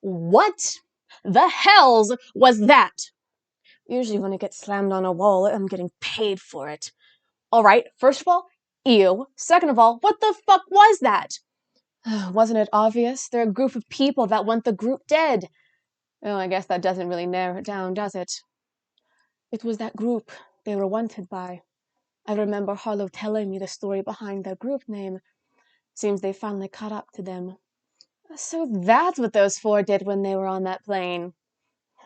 What the hells was that? Usually when I get slammed on a wall, I'm getting paid for it. All right, first of all, ew. Second of all, what the fuck was that? Wasn't it obvious? They're a group of people that want the group dead. Oh, I guess that doesn't really narrow it down, does it? It was that group they were wanted by. I remember Harlow telling me the story behind their group name. Seems they finally caught up to them. So that's what those four did when they were on that plane.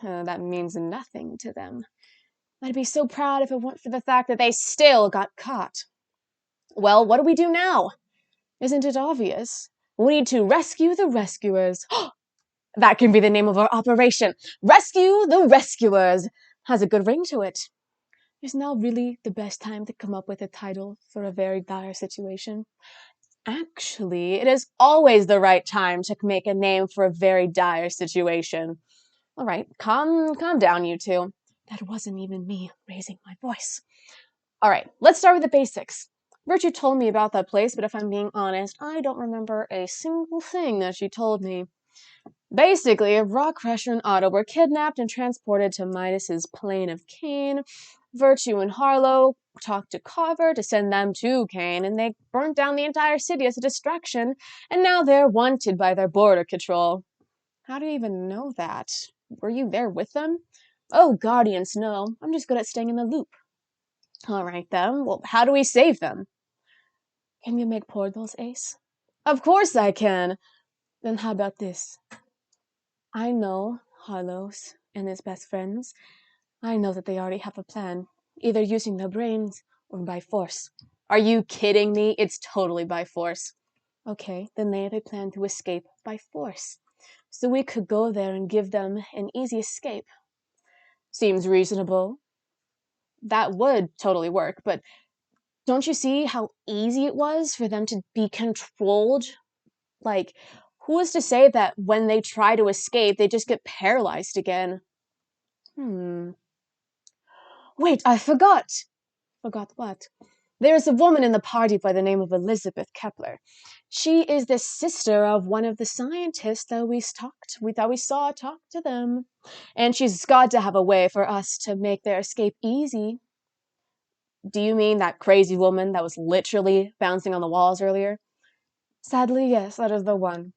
That means nothing to them. I'd be so proud if it weren't for the fact that they still got caught. Well, what do we do now? Isn't it obvious? We need to rescue the rescuers. That can be the name of our operation. Rescue the rescuers. Has a good ring to it. Is now really the best time to come up with a title for a very dire situation? Actually, it is always the right time to make a name for a very dire situation. All right, calm down, you two. That wasn't even me raising my voice. All right, let's start with the basics. Virtue told me about that place, but if I'm being honest, I don't remember a single thing that she told me. Basically, Rock Crusher and Otto were kidnapped and transported to Midas's plane of Cain. Virtue and Harlow talked to Carver to send them to Cain, and they burnt down the entire city as a distraction, and now they're wanted by their border control. How do you even know that? Were you there with them? Oh, Guardians, no. I'm just good at staying in the loop. All right, then. Well, how do we save them? Can you make portals, Ace? Of course I can. Then how about this? I know Harlow's and his best friends. I know that they already have a plan, either using their brains or by force. Are you kidding me? It's totally by force. Okay, then they have a plan to escape by force. So we could go there and give them an easy escape. Seems reasonable. That would totally work, but don't you see how easy it was for them to be controlled? Like, who is to say that when they try to escape, they just get paralyzed again? Wait, I forgot! Forgot what? There's a woman in the party by the name of Elizabeth Kepler. She is the sister of one of the scientists that we saw talk to them. And she's got to have a way for us to make their escape easy. Do you mean that crazy woman that was literally bouncing on the walls earlier? Sadly, yes, that is the one.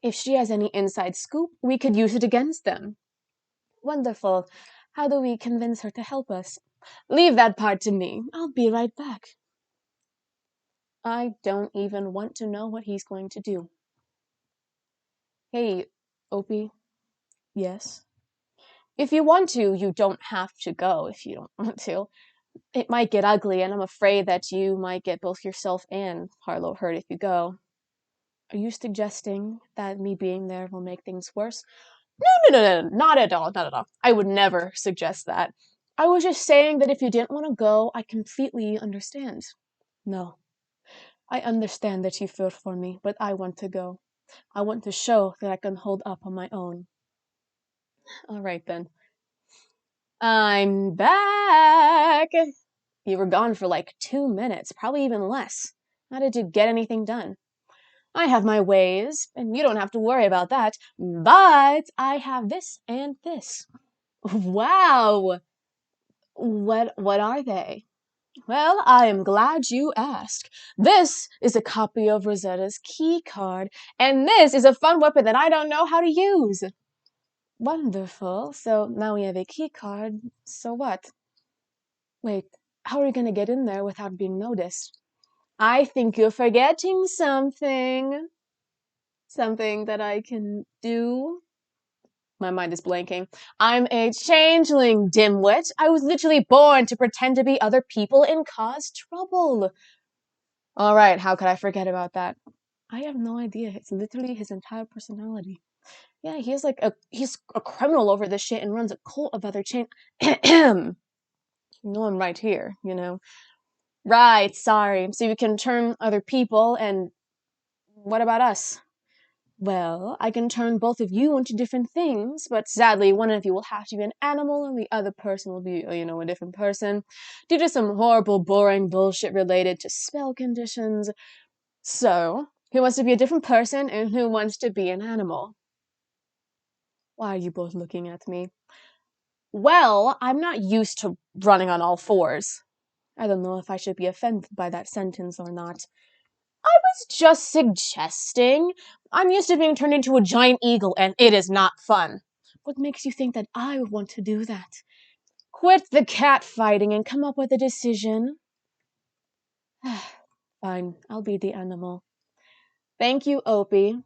If she has any inside scoop, we could use it against them. Wonderful. How do we convince her to help us? Leave that part to me. I'll be right back. I don't even want to know what he's going to do. Hey, Opie. Yes? If you want to, you don't have to go if you don't want to. It might get ugly, and I'm afraid that you might get both yourself and Harlow hurt if you go. Are you suggesting that me being there will make things worse? No, not at all, not at all. I would never suggest that. I was just saying that if you didn't want to go, I completely understand. No. I understand that you feel for me, but I want to go. I want to show that I can hold up on my own. All right, then. I'm back! You were gone for like 2 minutes, probably even less. How did you get anything done? I have my ways, and you don't have to worry about that, but I have this and this. Wow! What are they? Well, I am glad you asked. This is a copy of Rosetta's key card, and this is a fun weapon that I don't know how to use. Wonderful. So now we have a key card. So what? Wait, how are we going to get in there without being noticed? I think you're forgetting something. Something that I can do. My mind is blanking. I'm a changeling, dimwit. I was literally born to pretend to be other people and cause trouble. All right, how could I forget about that? I have no idea. It's literally his entire personality. Yeah, he's a criminal over this shit and runs a cult of other you know I'm right here, you know. Right, sorry. So you can turn other people, and what about us? Well, I can turn both of you into different things, but sadly, one of you will have to be an animal and the other person will be, you know, a different person, due to some horrible, boring bullshit related to spell conditions. So, who wants to be a different person and who wants to be an animal? Why are you both looking at me? Well, I'm not used to running on all fours. I don't know if I should be offended by that sentence or not. I was just suggesting. I'm used to being turned into a giant eagle, and it is not fun. What makes you think that I would want to do that? Quit the cat fighting and come up with a decision. Fine, I'll be the animal. Thank you, Opie.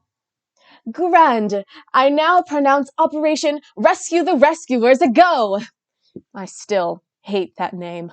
Grand! I now pronounce Operation Rescue the Rescuers a go! I still hate that name.